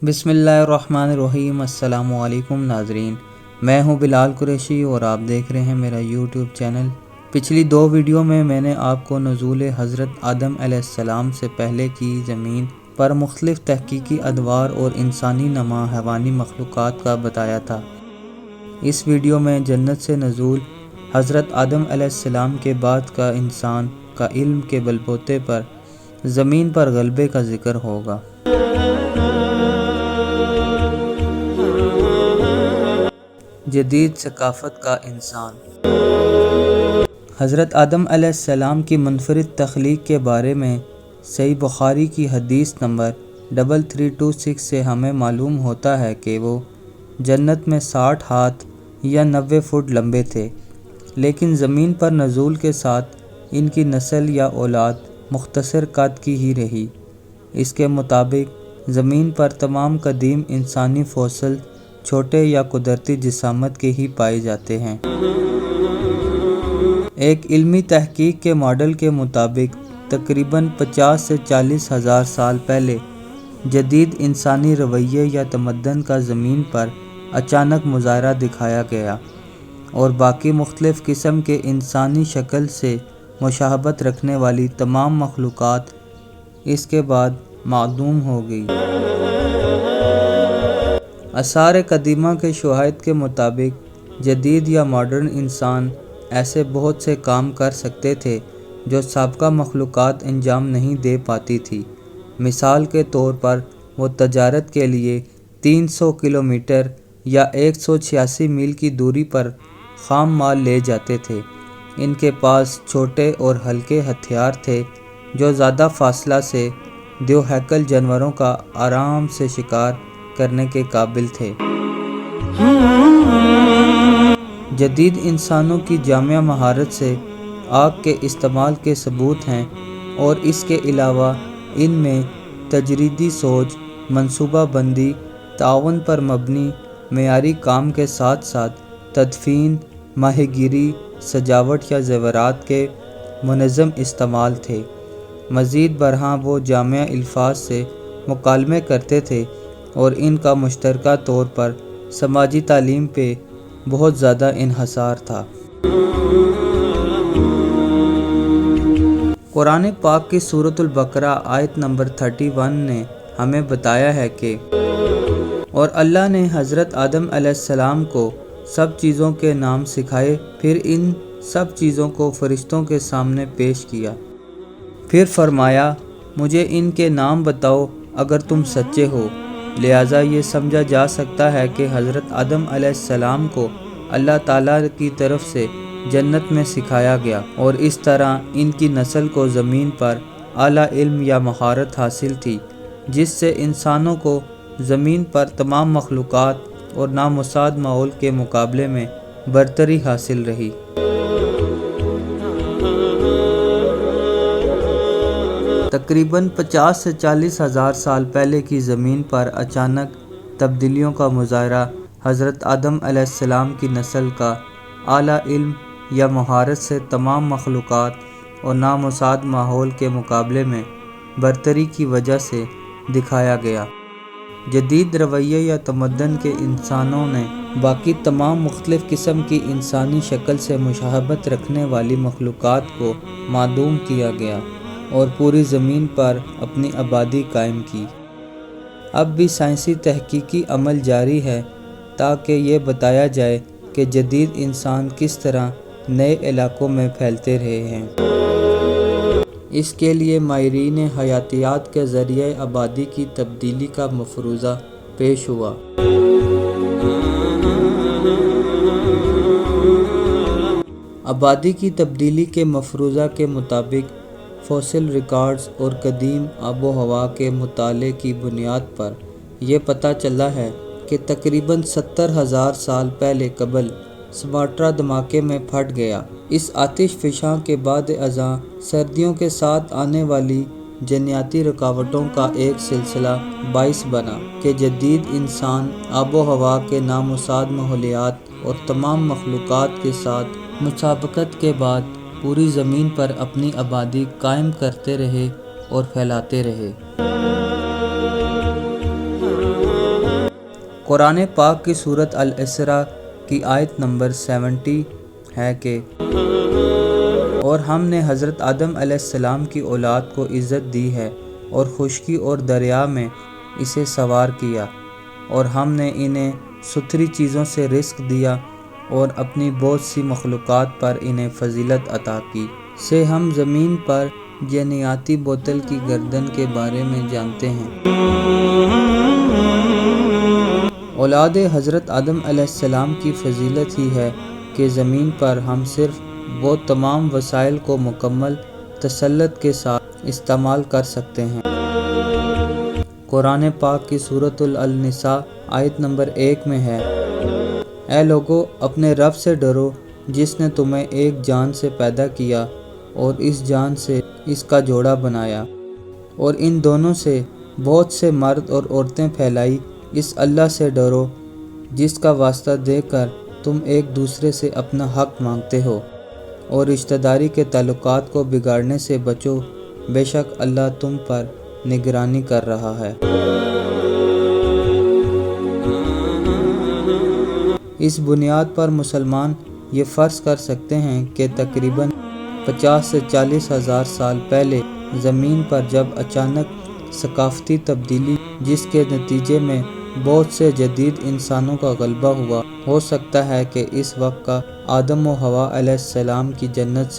بسم اللہ الرحمن الرحیم۔ السلام علیکم ناظرین، میں ہوں بلال قریشی اور آپ دیکھ رہے ہیں میرا یوٹیوب چینل۔ پچھلی 2 ویڈیو میں نے آپ کو نزول حضرت آدم علیہ السلام سے پہلے کی زمین پر مختلف تحقیقی ادوار اور انسانی نما حیوانی مخلوقات کا بتایا تھا۔ اس ویڈیو میں جنت سے نزول حضرت آدم علیہ السلام کے بعد کا انسان کا علم کے بلبوتے پر زمین پر غلبے کا ذکر ہوگا۔ جدید ثقافت کا انسان۔ حضرت آدم علیہ السلام کی منفرد تخلیق کے بارے میں صحیح بخاری کی حدیث نمبر 3326 سے ہمیں معلوم ہوتا ہے کہ وہ جنت میں 60 ہاتھ یا 90 فٹ لمبے تھے، لیکن زمین پر نزول کے ساتھ ان کی نسل یا اولاد مختصر قد کی ہی رہی۔ اس کے مطابق زمین پر تمام قدیم انسانی فوسل چھوٹے یا قدرتی جسامت کے ہی پائے جاتے ہیں۔ ایک علمی تحقیق کے ماڈل کے مطابق تقریباً 50 سے 40 ہزار سال پہلے جدید انسانی رویے یا تمدن کا زمین پر اچانک مظاہرہ دکھایا گیا اور باقی مختلف قسم کے انسانی شکل سے مشابہت رکھنے والی تمام مخلوقات اس کے بعد معدوم ہو گئی۔ آثار قدیمہ کے شواہد کے مطابق جدید یا ماڈرن انسان ایسے بہت سے کام کر سکتے تھے جو سابقہ مخلوقات انجام نہیں دے پاتی تھی۔ مثال کے طور پر وہ تجارت کے لیے 300 کلومیٹر یا 186 میل کی دوری پر خام مال لے جاتے تھے۔ ان کے پاس چھوٹے اور ہلکے ہتھیار تھے جو زیادہ فاصلہ سے دیو ہیکل جانوروں کا آرام سے شکار کرنے کے قابل تھے۔ جدید انسانوں کی جامع مہارت سے آگ کے استعمال کے ثبوت ہیں، اور اس کے علاوہ ان میں تجریدی سوچ، منصوبہ بندی، تعاون پر مبنی معیاری کام کے ساتھ ساتھ تدفین، ماہی گیری، سجاوٹ یا زیورات کے منظم استعمال تھے۔ مزید برآں وہ جامع الفاظ سے مکالمے کرتے تھے اور ان کا مشترکہ طور پر سماجی تعلیم پہ بہت زیادہ انحصار تھا۔ قرآن پاک کی سورۃ البقرہ آیت نمبر 31 نے ہمیں بتایا ہے کہ اور اللہ نے حضرت آدم علیہ السلام کو سب چیزوں کے نام سکھائے، پھر ان سب چیزوں کو فرشتوں کے سامنے پیش کیا، پھر فرمایا مجھے ان کے نام بتاؤ اگر تم سچے ہو۔ لہٰذا یہ سمجھا جا سکتا ہے کہ حضرت آدم علیہ السلام کو اللہ تعالیٰ کی طرف سے جنت میں سکھایا گیا، اور اس طرح ان کی نسل کو زمین پر اعلیٰ علم یا مہارت حاصل تھی، جس سے انسانوں کو زمین پر تمام مخلوقات اور نامساعد ماحول کے مقابلے میں برتری حاصل رہی۔ تقریباً 50 سے 40 ہزار سال پہلے کی زمین پر اچانک تبدیلیوں کا مظاہرہ حضرت آدم علیہ السلام کی نسل کا اعلیٰ علم یا مہارت سے تمام مخلوقات اور نامساعد ماحول کے مقابلے میں برتری کی وجہ سے دکھایا گیا۔ جدید رویے یا تمدن کے انسانوں نے باقی تمام مختلف قسم کی انسانی شکل سے مشابہت رکھنے والی مخلوقات کو معدوم کیا گیا اور پوری زمین پر اپنی آبادی قائم کی۔ اب بھی سائنسی تحقیقی عمل جاری ہے تاکہ یہ بتایا جائے کہ جدید انسان کس طرح نئے علاقوں میں پھیلتے رہے ہیں۔ اس کے لیے ماہرین حیاتیات کے ذریعہ آبادی کی تبدیلی کا مفروضہ پیش ہوا۔ آبادی کی تبدیلی کے مفروضہ کے مطابق فوسل ریکارڈز اور قدیم آب و ہوا کے مطالعے کی بنیاد پر یہ پتہ چلا ہے کہ تقریباً 70,000 سال پہلے قبل سماٹرا دھماکے میں پھٹ گیا۔ اس آتش فشاں کے بعد ازاں سردیوں کے ساتھ آنے والی جنیاتی رکاوٹوں کا ایک سلسلہ باعث بنا کہ جدید انسان آب و ہوا کے نامساعد ماحولیات اور تمام مخلوقات کے ساتھ مسابقت کے بعد پوری زمین پر اپنی آبادی قائم کرتے رہے اور پھیلاتے رہے۔ قرآن پاک کی سورۃ الاسراء کی آیت نمبر 70 ہے کہ اور ہم نے حضرت آدم علیہ السلام کی اولاد کو عزت دی ہے اور خشکی اور دریا میں اسے سوار کیا، اور ہم نے انہیں ستھری چیزوں سے رزق دیا اور اپنی بہت سی مخلوقات پر انہیں فضیلت عطا کی سے ہم زمین پر جنیاتی بوتل کی گردن کے بارے میں جانتے ہیں۔ اولاد حضرت آدم علیہ السلام کی فضیلت ہی ہے کہ زمین پر ہم صرف وہ تمام وسائل کو مکمل تسلط کے ساتھ استعمال کر سکتے ہیں۔ قرآن پاک کی سورۃ النساء آیت نمبر 1 میں ہے، اے لوگو اپنے رب سے ڈرو جس نے تمہیں ایک جان سے پیدا کیا اور اس جان سے اس کا جوڑا بنایا اور ان دونوں سے بہت سے مرد اور عورتیں پھیلائی، اس اللہ سے ڈرو جس کا واسطہ دے کر تم ایک دوسرے سے اپنا حق مانگتے ہو، اور رشتہ داری کے تعلقات کو بگاڑنے سے بچو، بے شک اللہ تم پر نگرانی کر رہا ہے۔ اس بنیاد پر مسلمان یہ فرض کر سکتے ہیں کہ تقریباً 50 سے 40 ہزار سال پہلے زمین پر جب اچانک ثقافتی تبدیلی جس کے نتیجے میں بہت سے جدید انسانوں کا غلبہ ہوا، ہو سکتا ہے کہ اس وقت کا آدم و حوا علیہ السلام کی جنت سے